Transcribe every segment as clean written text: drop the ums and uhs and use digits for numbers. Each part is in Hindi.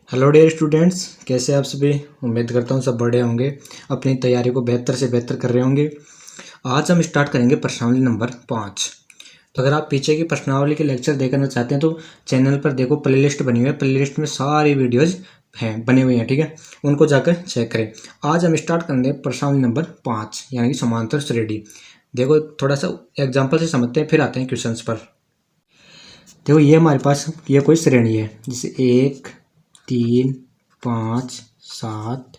हेलो डियर स्टूडेंट्स, कैसे आप सभी। उम्मीद करता हूँ सब बढ़िया होंगे, अपनी तैयारी को बेहतर से बेहतर कर रहे होंगे। आज हम स्टार्ट करेंगे प्रश्नावली नंबर 5। तो अगर आप पीछे की प्रश्नावली के लेक्चर देखना चाहते हैं तो चैनल पर देखो, प्लेलिस्ट बनी हुई है। प्लेलिस्ट में सारी वीडियोज़ हैं, बनी हुई हैं, ठीक है। उनको जाकर चेक करें। आज हम स्टार्ट करेंगे प्रश्नावली नंबर 5 यानी कि समांतर श्रेणी। देखो थोड़ा सा एग्जाम्पल से समझते हैं, फिर आते हैं क्वेश्चंस पर। देखो ये हमारे पास ये कोई श्रेणी है, जैसे 1 3 5 7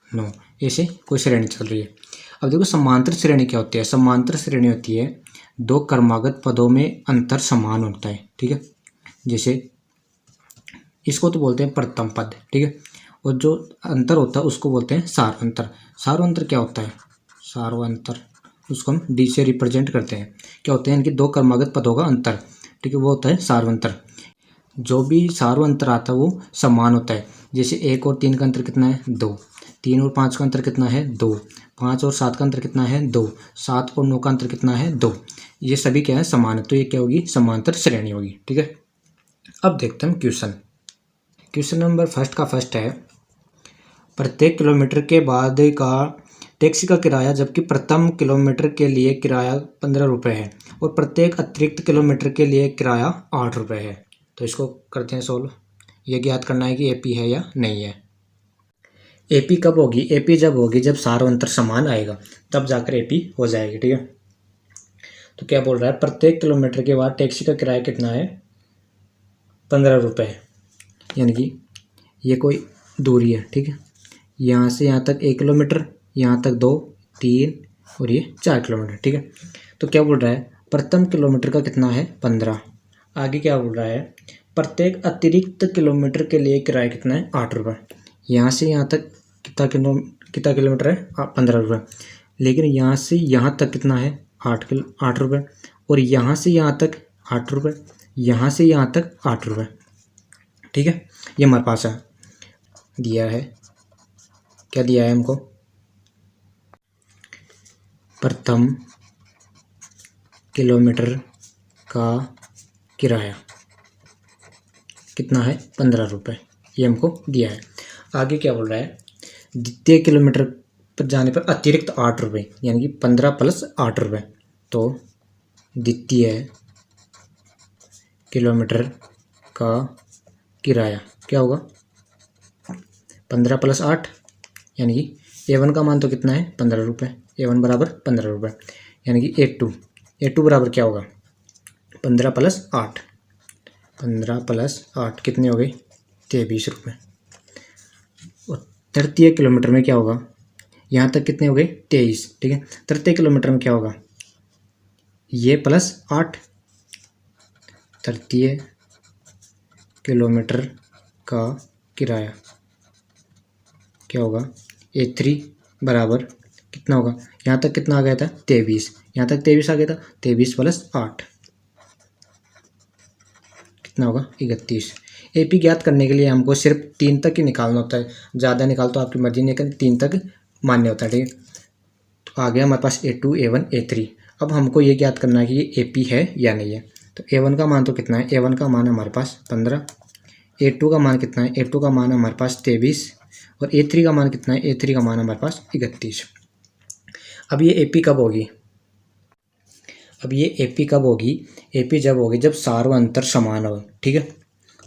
9, ऐसे कोई श्रेणी चल रही है। अब देखो समांतर श्रेणी क्या होती है। समांतर श्रेणी होती है दो क्रमागत पदों में अंतर समान होता है, ठीक है। जैसे इसको तो बोलते हैं प्रथम पद, ठीक है। और जो अंतर होता है उसको बोलते हैं सार्वंतर। सार्वंतर क्या होता है? सार्वंतर उसको हम डी से रिप्रेजेंट करते हैं। क्या होते हैं? इनके दो क्रमागत पदों का अंतर, ठीक है, वो होता है सार्वंतर। जो भी सार्वंतर आता है वो समान होता है। जैसे 1 और 3 का अंतर कितना है? 2। 3 और 5 का अंतर कितना है? 2। 5 और 7 का अंतर कितना है? 2। 7 और 9 का अंतर कितना है? 2। ये सभी क्या है? समान है। तो ये क्या होगी? समांतर श्रेणी होगी, ठीक है। अब देखते हैं क्वेश्चन। क्वेश्चन नंबर फर्स्ट का फर्स्ट है, प्रत्येक किलोमीटर के बाद का टैक्सी का किराया जबकि प्रथम किलोमीटर के लिए किराया 15 रुपये है और प्रत्येक अतिरिक्त किलोमीटर के लिए किराया 8 रुपये है। तो इसको करते हैं सोल्व। ये ज्ञात करना है कि एपी है या नहीं है। एपी कब होगी? एपी जब होगी जब सार्वंतर समान आएगा, तब जाकर एपी हो जाएगी, ठीक है। तो क्या बोल रहा है? प्रत्येक किलोमीटर के बाद टैक्सी का किराया कितना है? 15 रुपये। यानी कि ये कोई दूरी है, ठीक है। यहाँ से यहाँ तक 1 किलोमीटर, यहाँ तक 2 3 और ये 4 किलोमीटर, ठीक है। तो क्या बोल रहा है? प्रथम किलोमीटर का कितना है? 15। आगे क्या बोल रहा है? प्रत्येक अतिरिक्त किलोमीटर के लिए किराया कितना है? 8 रुपये। यहाँ से यहाँ तक कितना किलोमीटर है? 15 रुपये। लेकिन यहाँ से यहाँ तक कितना है? 8 रुपये। और यहाँ से यहाँ तक 8 रुपये, यहाँ से यहाँ तक 8 रुपये, ठीक है। ये हमारे पास है, दिया है। क्या दिया है हमको? प्रथम किलोमीटर का किराया कितना है? 15 रुपये। ये हमको दिया है। आगे क्या बोल रहा है? द्वितीय किलोमीटर पर जाने पर अतिरिक्त 8 रुपये, यानी कि 15 प्लस 8 रुपये। तो द्वितीय किलोमीटर का किराया क्या होगा? 15 प्लस 8, यानी कि A1 का मान तो कितना है? 15 रुपये। A1 बराबर 15 रुपये। यानी कि A2 बराबर क्या होगा? 15 प्लस 8। 15 प्लस 8 कितने हो गए? 23 रुपये। और तृतीय किलोमीटर में क्या होगा? यहाँ तक कितने हो गए? 23, ठीक है। तृतीय किलोमीटर में क्या होगा? ये प्लस 8। तृतीय किलोमीटर का किराया क्या होगा? A3 बराबर कितना होगा? यहाँ तक कितना आ गया था? 23। यहाँ तक 23 आ गया था। 23 प्लस 8 कितना होगा? 31। एपी ज्ञात करने के लिए हमको सिर्फ 3 तक ही निकालना होता है। ज़्यादा निकाल तो आपकी मर्जी, नहीं कर 3 तक मान्य होता है, ठीक है। तो आ गया हमारे पास A2 A1 A3। अब हमको ये ज्ञात करना है कि ये एपी है या नहीं है। तो A1 का मान तो कितना है? A1 का मान है हमारे पास 15। A2 का मान कितना है? A2 का मान है हमारे पास 23। और A3 का मान कितना है? A3 का मान है हमारे पास 31। अब ये एपी कब होगी? अब ये एपी कब होगी? एपी जब होगी जब सार्वंतर समान हो, ठीक है।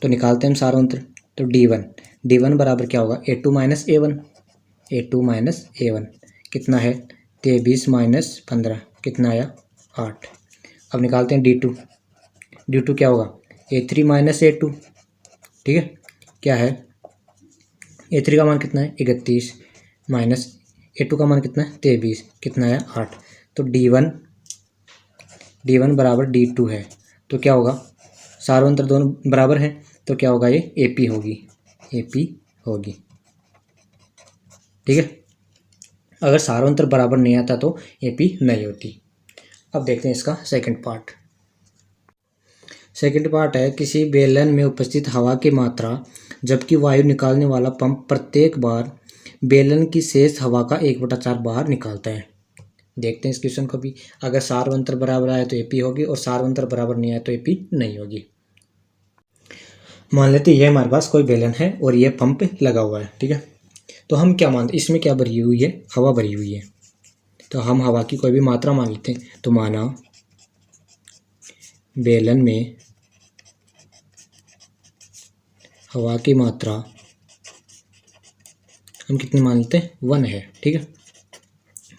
तो निकालते हैं हम सार्वंतर। तो D1 बराबर क्या होगा? A2 minus A1। A2 minus A1 कितना है? 23 माइनस 15 कितना आया? 8। अब निकालते हैं D2 क्या होगा? A3 माइनस A2, ठीक है। क्या है? A3 का मान कितना है? 31 माइनस A2 का मान कितना है? 23 कितना है? 8। तो D1 बराबर D2 है। तो क्या होगा? सार्वंतर दोनों बराबर हैं, तो क्या होगा? ये एपी होगी। ठीक है। अगर सार्वंतर बराबर नहीं आता तो एपी नहीं होती। अब देखते हैं इसका सेकंड पार्ट। सेकंड पार्ट है, किसी बेलन में उपस्थित हवा की मात्रा जबकि वायु निकालने वाला पंप प्रत्येक बार बेलन की शेष हवा का 1/4 बाहर निकालता है। देखते हैं इस क्वेश्चन को भी। अगर सार्वंतर बराबर आए तो एपी होगी और सार्वंतर बराबर नहीं आए तो एपी नहीं होगी। मान लेते हैं ये हमारे पास कोई बेलन है और ये पंप लगा हुआ है, ठीक है। तो हम क्या मानते, इसमें क्या भरी हुई है, हवा भरी हुई है। तो हम हवा की कोई भी मात्रा मान लेते हैं। तो माना बेलन में हवा की मात्रा हम कितनी मान लेते हैं, 1 है, ठीक है,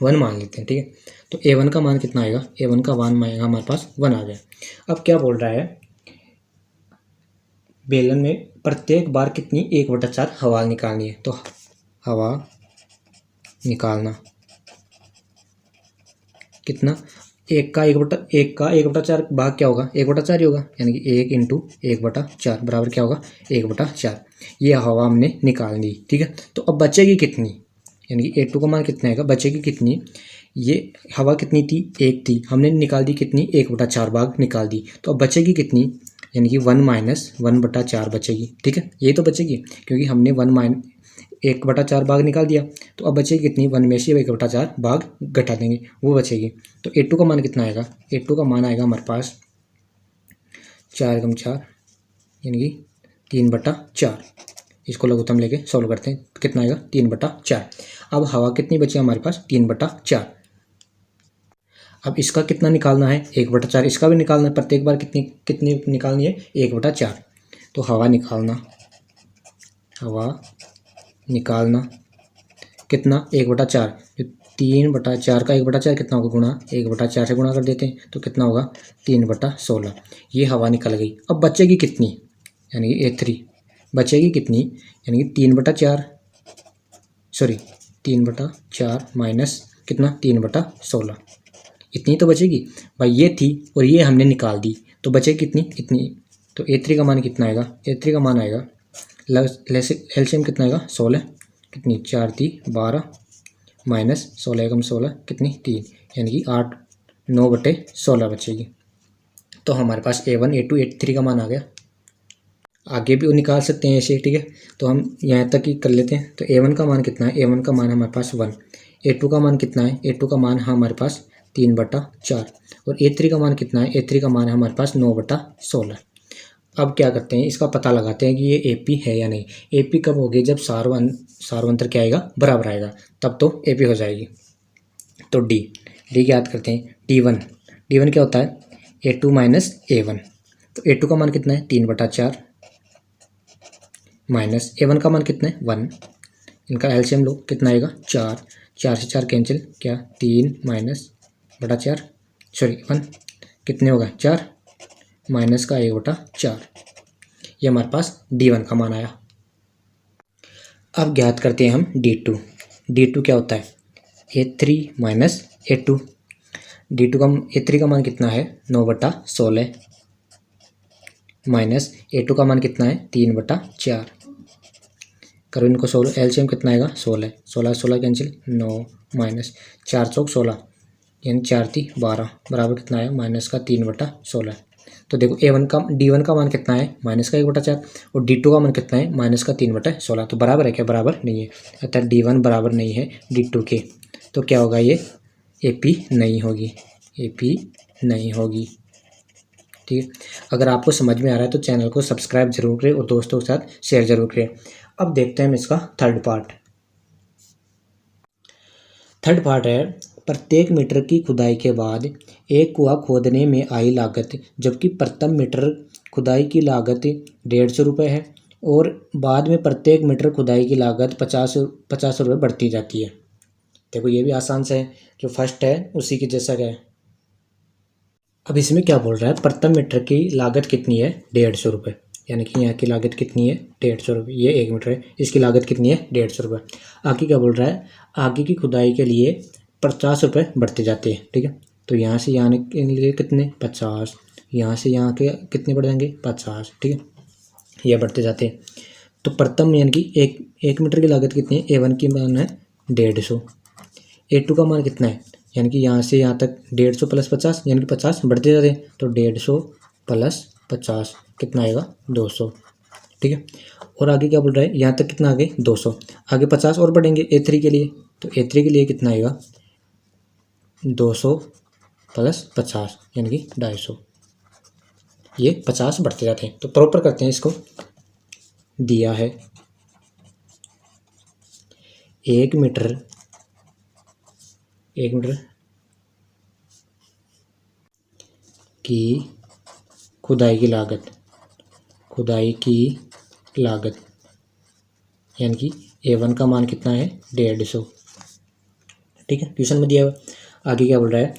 1 मान लेते हैं, ठीक है। तो A1 का मान कितना आएगा, A1 का मान आएगा हमारे पास 1 आ गया। अब क्या बोल रहा है, बेलन में प्रत्येक बार कितनी 1/4 हवा निकालनी है। तो हवा निकालना कितना, एक का 1/4 भाग क्या होगा, 1/4 ही होगा, यानी कि 1 × 1/4 बराबर क्या होगा, 1/4। ये हवा हमने निकाल दी, ठीक है। तो अब बचेगी कितनी, यानी कि A2 का मान कितना आएगा, बचेगी कितनी, ये हवा कितनी थी, 1 थी, हमने निकाल दी कितनी, 1/4 भाग निकाल दी। तो अब बचेगी कितनी, यानी कि 1 - 1/4 बचेगी, ठीक है। ये तो बचेगी क्योंकि हमने 1/4 भाग निकाल दिया। तो अब बचेगी कितनी, 1 में से 1/4 भाग घटा देंगे, वो बचेगी। तो A2 का मान कितना आएगा, A2 का मान आएगा हमारे पास 4 × 4 यानी कि 3/4। इसको लघुत्तम लेके सॉल्व करते हैं, कितना आएगा, 3/4। अब हवा कितनी बची हमारे पास, 3/4। अब इसका कितना निकालना है, 1/4। इसका भी निकालना है, प्रत्येक बार कितनी कितनी निकालनी है, 1/4। तो हवा निकालना कितना, 1/4। 3/4 का 1/4 कितना होगा, गुणा 1/4 से गुणा कर देते हैं, तो कितना होगा, 3/16। ये हवा निकल गई। अब बचेगी कितनी, यानी कि A3 बचेगी कितनी, यानी कि 3/4 सॉरी 3/4 माइनस कितना, 3/16, इतनी तो बचेगी भाई। ये थी और ये हमने निकाल दी, तो बचेगी कितनी, इतनी। तो A3 का मान कितना आएगा, A3 का मान आएगा एलसीएम कितना आएगा, 16, कितनी 4 × 3 = 12 माइनस 16 × 16 कितनी 3, यानी कि 8 9/16 बचेगी। तो हमारे पास A1 A2 A3 का मान आ गया। आगे भी वो निकाल सकते हैं ऐसे, ठीक है। तो हम यहाँ तक ही कर लेते हैं। तो A1 का मान कितना है, A1 का मान हमारे पास 1। A2 का मान कितना है, A2 का मान हमारे पास 3/4। और A3 का मान कितना है, A3 का मान है हमारे पास 9/16। अब क्या करते हैं, इसका पता लगाते हैं कि ये AP है या नहीं। AP कब होगी, जब सार्वंतर क्या आएगा, बराबर आएगा, तब तो AP हो जाएगी। तो डी याद करते हैं, D1 क्या होता है, A2 - A1। तो A2 का मान कितना है, 3/4 माइनस A1 का मान कितना है, 1। इनका एलसीएम लो, कितना आएगा, 4। 4 से 4 कैंसिल, क्या 3 -/4 सॉरी 1 कितने होगा, 4 माइनस का 1/4। ये हमारे पास D1 का मान आया। अब ज्ञात करते हैं हम D2 क्या होता है, A3 - A2। A3 का मान कितना है, 9/16 माइनस A2 का मान कितना है, 3/4। करो इनको सोल्व, एलसीएम कितना आएगा, 16 16 कैंसिल, 9 माइनस 4 × 4 = 16 यानी 4 × 3 = 12 बराबर कितना आया, माइनस का 3/16। तो देखो D1 का मान कितना है, माइनस का 1/4 और D2 का मान कितना है, माइनस का 3/16। तो बराबर है क्या, बराबर नहीं है, अतः D1 बराबर नहीं है D2 के। तो क्या होगा, ये AP नहीं होगी, AP नहीं होगी, ठीक है। अगर आपको समझ में आ रहा है तो चैनल को सब्सक्राइब जरूर करें और दोस्तों के साथ शेयर जरूर करें। अब देखते हैं हम इसका थर्ड पार्ट है, प्रत्येक मीटर की खुदाई के बाद एक कुआं खोदने में आई लागत, जबकि प्रथम मीटर खुदाई की लागत 150 रुपये है और बाद में प्रत्येक मीटर खुदाई की लागत 50 रुपये बढ़ती जाती है। देखो ये भी आसान से है, जो फर्स्ट है उसी की जैसा है। अब इसमें क्या बोल रहा है, प्रथम मीटर की लागत कितनी है, 150 रुपये, यानी कि यहाँ की लागत कितनी है, 150 रुपये। ये 1 मीटर है, इसकी लागत कितनी है, 150 रुपये। आगे क्या बोल रहा है, आगे की खुदाई के लिए 50 रुपये बढ़ते जाते हैं, ठीक है। तो यहाँ से यहाँ के लिए कितने, 50, यहाँ से यहाँ के कितने बढ़ जाएंगे, 50, ठीक है, ये बढ़ते जाते हैं। तो प्रथम यानी कि एक मीटर की लागत कितनी है, A1 की मान है 150, A2 का मान कितना है, यानी कि यहाँ से यहाँ तक 150 + 50 यानी कि 50 बढ़ते जाते हैं। तो 150 + 50 कितना आएगा, 200, ठीक है। और आगे क्या बोल रहा है, यहाँ तक कितना आगे, 200, आगे 50 और बढ़ेंगे A3 के लिए। तो A3 के लिए कितना आएगा, 200 + 50 यानी कि 250, ये 50 बढ़ते जाते हैं। तो प्रॉपर करते हैं इसको, दिया है 1 मीटर की खुदाई की लागत यानी कि A1 का मान कितना है 150। ठीक है, क्वेश्चन में दिया हुआ आगे क्या बोल रहा है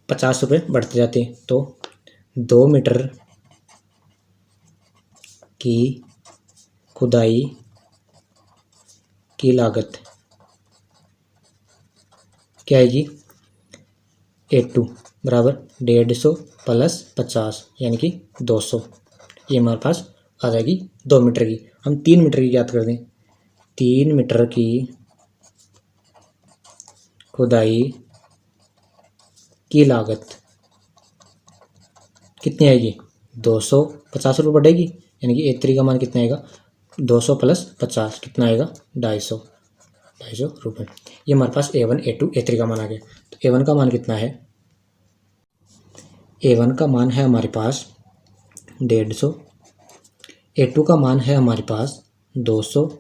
50 रुपये बढ़ते जाते हैं, तो 2 मीटर की खुदाई की लागत क्या आएगी A2 बराबर 150 प्लस 50 यानी कि 200। ये हमारे पास आ जाएगी 2 मीटर की। हम 3 मीटर की याद कर दें, 3 मीटर की खुदाई की लागत कितनी आएगी 200, 50 रुपये बढ़ेगी यानी कि A3 का मान कितना आएगा 200 प्लस 50 कितना आएगा 250 रुपये। ये हमारे पास A1 A2 A3 का मान आ गया। तो A1 का मान कितना है, A1 का मान है हमारे पास 150, A2 का मान है हमारे पास 200,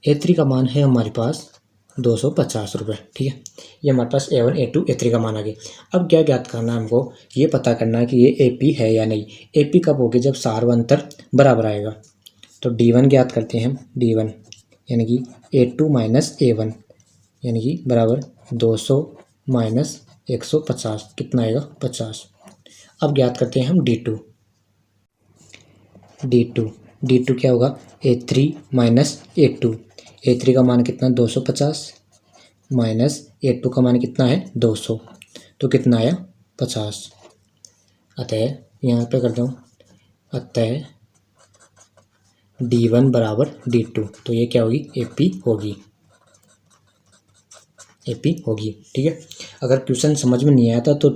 A3 का मान है हमारे पास 250 रुपये। ठीक है, ये हमारे पास A1 A2 A3 का मान आ गया। अब क्या ज्ञात करना है हमको, ये पता करना है कि ये AP है या नहीं। AP कब होगी, जब सार व अंतर बराबर आएगा। तो D1 ज्ञात करते हैं हम, D1 यानी कि A2 माइनस A1 यानी कि बराबर 200 माइनस 150 कितना आएगा 50। अब ज्ञात करते हैं हम D2 क्या होगा A3 माइनस A2। A3 का मान कितना 250 माइनस A2 का मान कितना है 200, तो कितना आया 50। अतः यहाँ पे कर दूँ, अतः D1 बराबर D2, तो ये क्या होगी AP होगी। ठीक है, अगर क्वेश्चन समझ में नहीं आया था तो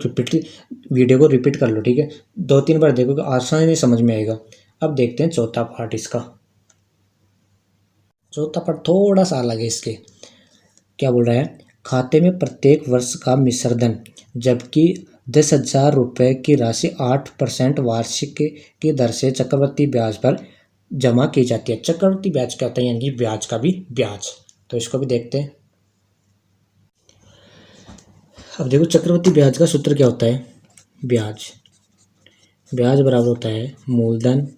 वीडियो को रिपीट कर लो। ठीक है, 2-3 बार देखो, आसानी से समझ में आएगा। अब देखते हैं चौथा पार्ट इसका। चौथा पार्ट थोड़ा सा अलग है इसके। क्या बोल रहा है, खाते में प्रत्येक वर्ष का मिश्रधन जबकि 10,000 रुपये की राशि 8% वार्षिक की दर से चक्रवृद्धि ब्याज पर जमा की जाती है। चक्रवृद्धि ब्याज क्या होता है, यानी कि ब्याज का भी ब्याज। तो इसको भी देखते हैं। अब देखो चक्रवृद्धि ब्याज का सूत्र क्या होता है, ब्याज बराबर होता है मूलधन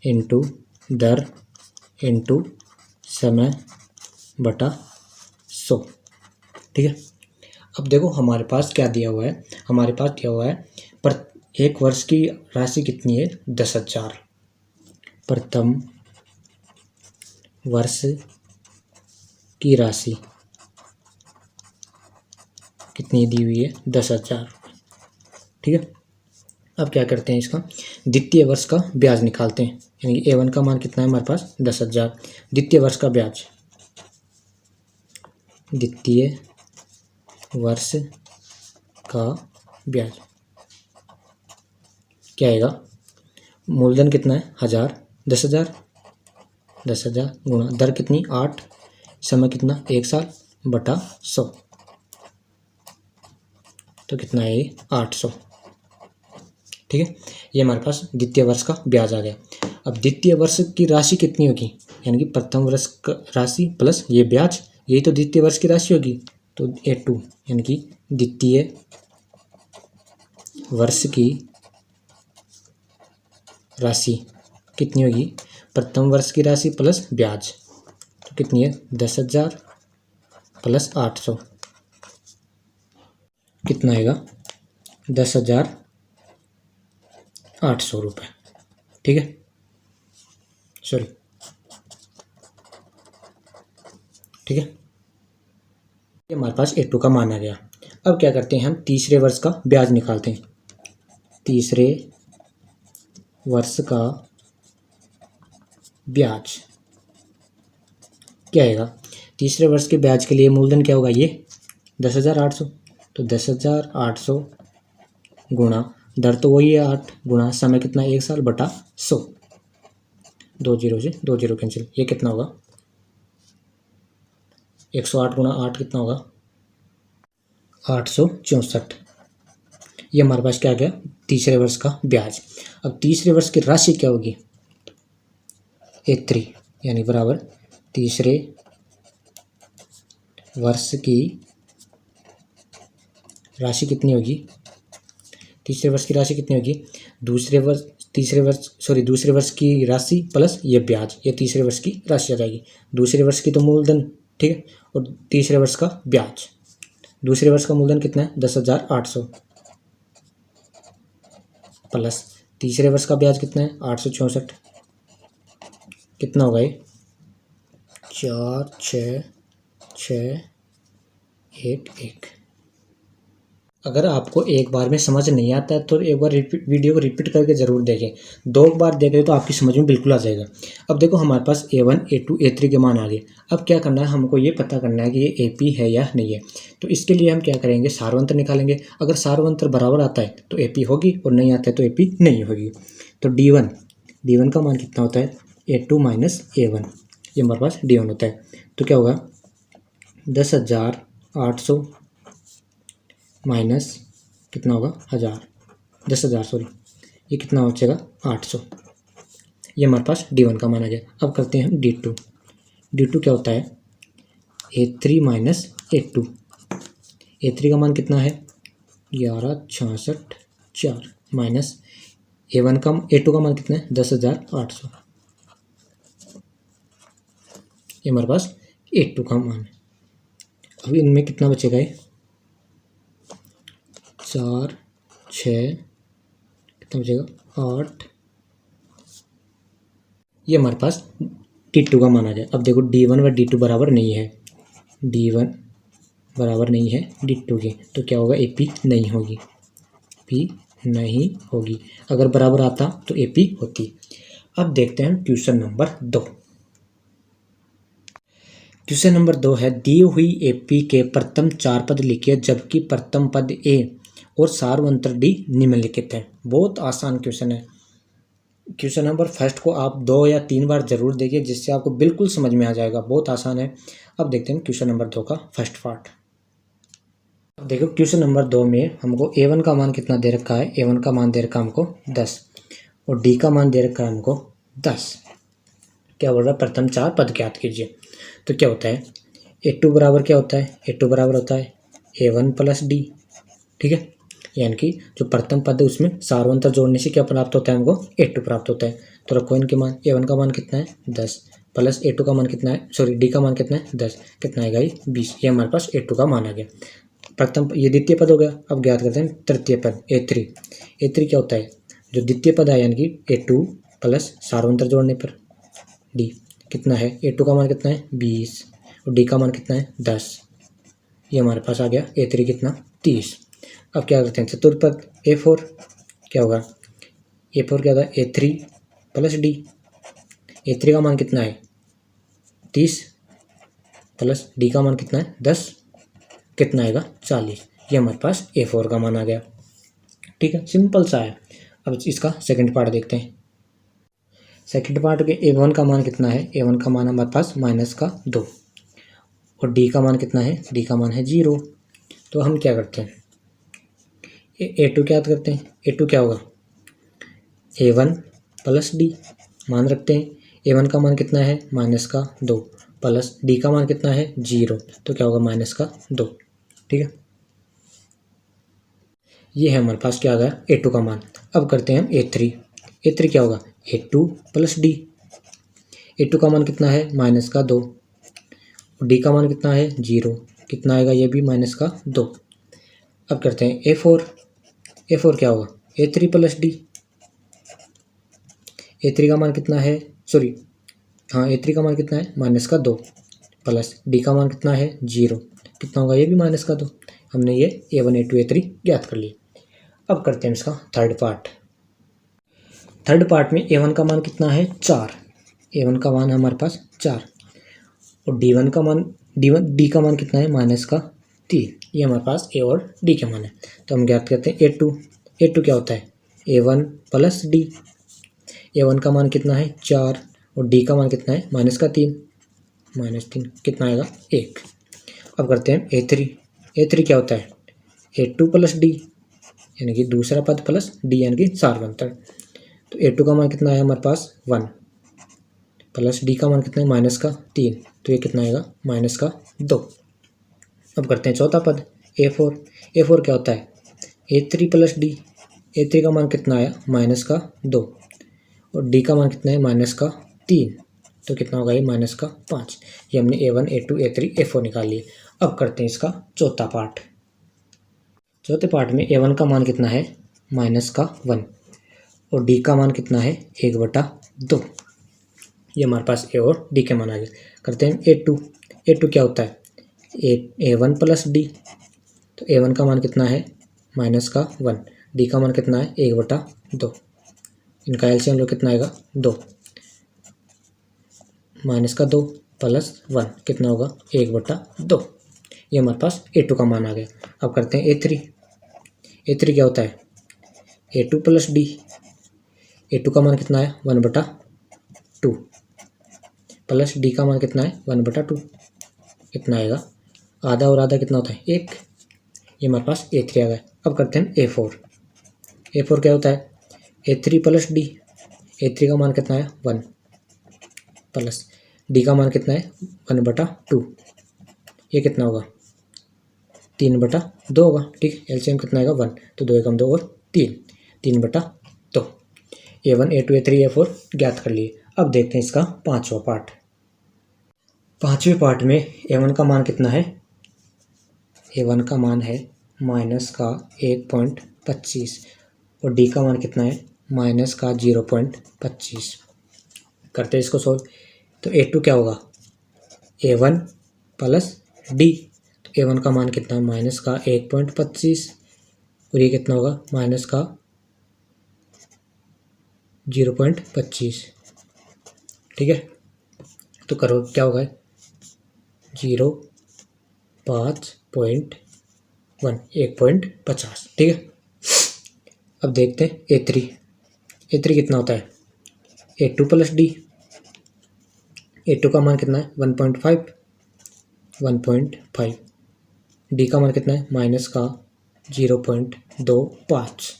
इंटू दर इंटू समय बटा 100। ठीक है, अब देखो हमारे पास क्या दिया हुआ है, हमारे पास दिया हुआ है पर एक वर्ष की राशि कितनी है 10,000। प्रथम वर्ष की राशि कितनी दी हुई है 10,000। ठीक है, अब क्या करते हैं, इसका द्वितीय वर्ष का ब्याज निकालते हैं। यानी कि A1 का मान कितना है हमारे पास 10,000, द्वितीय वर्ष का ब्याज, द्वितीय वर्ष का ब्याज क्या आएगा, मूलधन कितना है 1000, 10,000 गुणा दर कितनी 8, समय कितना 1 साल बटा 100, तो कितना है ये 800। ठीक है, ये हमारे पास द्वितीय वर्ष का ब्याज आ गया। अब द्वितीय वर्ष की राशि कितनी होगी, यानी कि प्रथम वर्ष का राशि प्लस ये ब्याज, यही तो द्वितीय वर्ष की राशि होगी। तो A2 यानी कि द्वितीय वर्ष की राशि कितनी होगी, प्रथम वर्ष की राशि प्लस ब्याज, तो कितनी है 10,000 प्लस 800 कितना आएगा 10,800 रुपये। ठीक है, सॉरी, ठीक है, ये हमारे पास A2 का मान आ गया। अब क्या करते हैं, हम तीसरे वर्ष का ब्याज निकालते हैं। तीसरे वर्ष का ब्याज क्या आएगा, तीसरे वर्ष के ब्याज के लिए मूलधन क्या होगा, ये 10,800, तो 10,800 गुणा दर तो वही है 8 गुणा समय कितना 1 साल बटा 100, 2 जीरो से 2 जीरो कैंसिल, ये कितना होगा 108 गुणा 8 कितना होगा 864। ये हमारे पास क्या आ गया तीसरे वर्ष का ब्याज। अब तीसरे वर्ष की राशि क्या होगी, A3 यानी बराबर तीसरे वर्ष की राशि कितनी होगी, तीसरे वर्ष की राशि कितनी होगी, दूसरे वर्ष की राशि प्लस ये ब्याज, ये तीसरे वर्ष की राशि आ जाएगी। दूसरे वर्ष की तो मूलधन, ठीक है, और तीसरे वर्ष का ब्याज। दूसरे वर्ष का मूलधन कितना है 10,800 प्लस तीसरे वर्ष का ब्याज कितना है 864, कितना होगा ये 4 6 6 1 1। अगर आपको एक बार में समझ नहीं आता है तो एक बार वीडियो को रिपीट करके ज़रूर देखें। 2 बार देखें तो आपकी समझ में बिल्कुल आ जाएगा। अब देखो हमारे पास A1 A2 A3 के मान आ गए। अब क्या करना है, हमको ये पता करना है कि ये AP है या नहीं है। तो इसके लिए हम क्या करेंगे, सारवंतर निकालेंगे। अगर सारवंतर बराबर आता है तो AP होगी और नहीं आता है तो AP नहीं होगी। तो D1 का मान कितना होता है A2 माइनस A1, ये हमारे पास D1 होता है। तो क्या होगा 10,800 माइनस कितना होगा 10,000 सॉरी, ये कितना हो जाएगा 800, ये हमारे पास D1 का मान आ गया। अब करते हैं D2 क्या होता है A3 माइनस A2। A3 का मान कितना है 11,66,4 माइनस A2 का मान कितना है 10,800, ये हमारे पास A2 का मान है। अब इनमें कितना बचेगा, ये 4 6 कितना बचेगा 8, ये हमारे पास D2 का मान आ गया। अब देखो D1 व D2 बराबर नहीं है, D1 बराबर नहीं है D2 के, तो क्या होगा AP नहीं होगी, P नहीं होगी। अगर बराबर आता तो AP होती। अब देखते हैं क्वेश्चन नंबर 2। क्वेश्चन नंबर 2 है, दी हुई AP के प्रथम 4 पद लिखिए जबकि प्रथम पद A और सारवंतर D निम्नलिखित है। बहुत आसान क्वेश्चन है। क्वेश्चन नंबर फर्स्ट को आप 2 या 3 बार जरूर देखिए जिससे आपको बिल्कुल समझ में आ जाएगा, बहुत आसान है। अब देखते हैं क्वेश्चन नंबर 2 का फर्स्ट पार्ट। देखो क्वेश्चन नंबर 2 में हमको A1 का मान कितना दे रखा है, A1 का मान दे रखा है हमको 10 और D का मान दे रखा है हमको 10। क्या बोल रहा है, प्रथम 4 पद ज्ञात कीजिए। तो क्या होता है A2 बराबर क्या होता है, A2 बराबर होता है A1 प्लस D, ठीक है, यानी कि जो प्रथम पद है उसमें सारवंतर जोड़ने से क्या प्राप्त होता है हमको A2 प्राप्त होता है। तो रखो इनके मान, A1 का मान कितना है 10 प्लस A2 का मान कितना है, सॉरी D का मान कितना है 10, कितना आएगा ये 20, ये हमारे पास A2 का मान आ गया। प्रथम ये द्वितीय पद हो गया। अब ज्ञात करते हैं तृतीय पद A3 क्या होता है, जो द्वितीय पद है यानी कि A2 प्लस सारवंतर जोड़ने पर D कितना है, A2 का मान कितना है 20 और D का मान कितना है 10, ये हमारे पास आ गया A3 कितना 30। अब क्या करते हैं चतुर्थ पद A4, क्या होगा A4 क्या होगा A3 प्लस D, A3 का मान कितना है 30 प्लस D का मान कितना है 10, कितना आएगा 40, ये हमारे पास A4 का मान आ गया। ठीक है, सिंपल सा है। अब इसका सेकंड पार्ट देखते हैं। सेकंड पार्ट के A1 का मान कितना है, A1 का मान हमारे पास -2 और D का मान कितना है, D का मान है 0। तो हम क्या करते हैं A2 क्या करते हैं, A2 क्या होगा A1 प्लस D मान रखते हैं। A1 का मान कितना है -2 प्लस D का मान कितना है 0, तो क्या होगा -2, ठीक है। ये है हमारे पास क्या आ गया A2 का मान। अब करते हैं हम A3 क्या होगा A2 प्लस D, A2 का मान कितना है -2 और D का मान कितना है 0, कितना आएगा ये भी -2। अब करते हैं A4 क्या होगा A3 प्लस D, A3 का मान कितना है A3 का मान कितना है -2 प्लस D का मान कितना है 0, कितना होगा ये भी -2। हमने ये A1 A2 A3 ज्ञात कर लिए। अब करते हैं इसका थर्ड पार्ट में A1 का मान कितना है 4, A1 का मान हमारे पास 4 और D का मान कितना है -3, ये हमारे पास A और D के मान है। तो हम ज्ञात करते हैं A2 क्या होता है A1 प्लस D, A1 का मान कितना है 4 और D का मान कितना है -3, कितना आएगा 1। अब करते हैं A3 क्या होता है A2 प्लस D यानी कि दूसरा पद प्लस D यानी कि सारवंतर। तो A2 का मान कितना है हमारे पास 1 प्लस डी का मान कितना है माइनस का 3, तो ये कितना आएगा माइनस का 2। अब करते हैं चौथा पद A4। A4 क्या होता है A3 प्लस डी। A3 का मान कितना आया माइनस का 2 और डी का मान कितना है माइनस का 3, तो कितना होगा ये माइनस का 5। ये हमने A1 A2 A3 A4 निकाल लिए। अब करते हैं इसका चौथा पार्ट। चौथे पार्ट में A1 का मान कितना है माइनस का 1 और डी का मान कितना है 1/2। ये हमारे पास ए और डी के मान आ गए। करते हैं A2। A2 क्या होता है A1 प्लस डी, तो A1 का मान कितना है माइनस का 1, डी का मान कितना है 1/2। इनका एलसीएम लो कितना आएगा 2, माइनस का 2 प्लस 1 कितना होगा 1/2। ये हमारे पास A2 का मान आ गया। अब करते हैं A3। A3 क्या होता है A2 प्लस डी। A2 का मान कितना है 1/2 प्लस डी का मान कितना है 1/2, कितना आएगा आधा और आधा कितना होता है 1। ये हमारे पास A3 आ गया। अब करते हैं A4। A4 क्या होता है A3 प्लस डी। A3 का मान कितना है 1 प्लस डी का मान कितना है 1/2, ये कितना होगा 3/2 होगा। ठीक, एलसीएम कितना आएगा 1, तो 2 एकम 2 और 3/2। A1 A2 A3 A4 ज्ञात कर लिए। अब देखते हैं इसका पांचवा पार्ट। पांचवें पार्ट में A1 का मान कितना है A1 का मान है माइनस का 1.25 और डी का मान कितना है माइनस का 0.25। करते हैं इसको सोल्व। तो A2 क्या होगा A1 प्लस डी, तो A1 का मान कितना है माइनस का 1.25 और ये कितना होगा माइनस का 0.25। ठीक है, तो करो क्या होगा 0.5.1 1.50। ठीक है, अब देखते हैं A3। A3 कितना होता है A2 प्लस डी। A2 का मान कितना है 1.5 डी का मान कितना है माइनस का 0.25।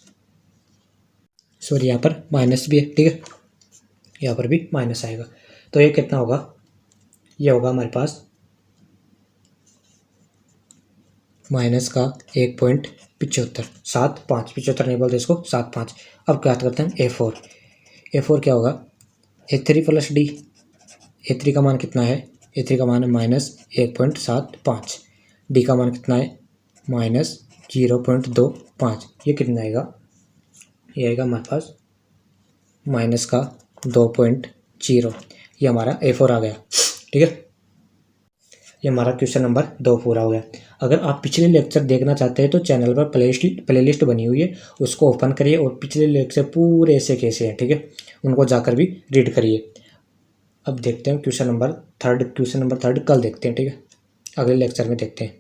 सॉरी यहाँ पर माइनस भी है। ठीक है, यहाँ पर भी माइनस आएगा, तो ये कितना होगा ये होगा हमारे पास माइनस का 1.75 75 75 नहीं बोलते इसको 75। अब क्या करते हैं A4। A4 क्या होगा A3 प्लस डी। A3 का मान कितना है A3 का मान है माइनस 1.75, डी का मान कितना है माइनस 0.25। ये कितना आएगा ये आएगा हमारे पास माइनस का 2.0। ये हमारा A4 आ गया। ठीक है, ये हमारा क्वेश्चन नंबर 2 पूरा हो गया। अगर आप पिछले लेक्चर देखना चाहते हैं तो चैनल पर प्लेलिस्ट बनी हुई है, उसको ओपन करिए और पिछले लेक्चर पूरे ऐसे कैसे हैं ठीक है उनको जाकर भी रीड करिए। अब देखते हैं क्वेश्चन नंबर 3 कल देखते हैं। ठीक है, अगले लेक्चर में देखते हैं।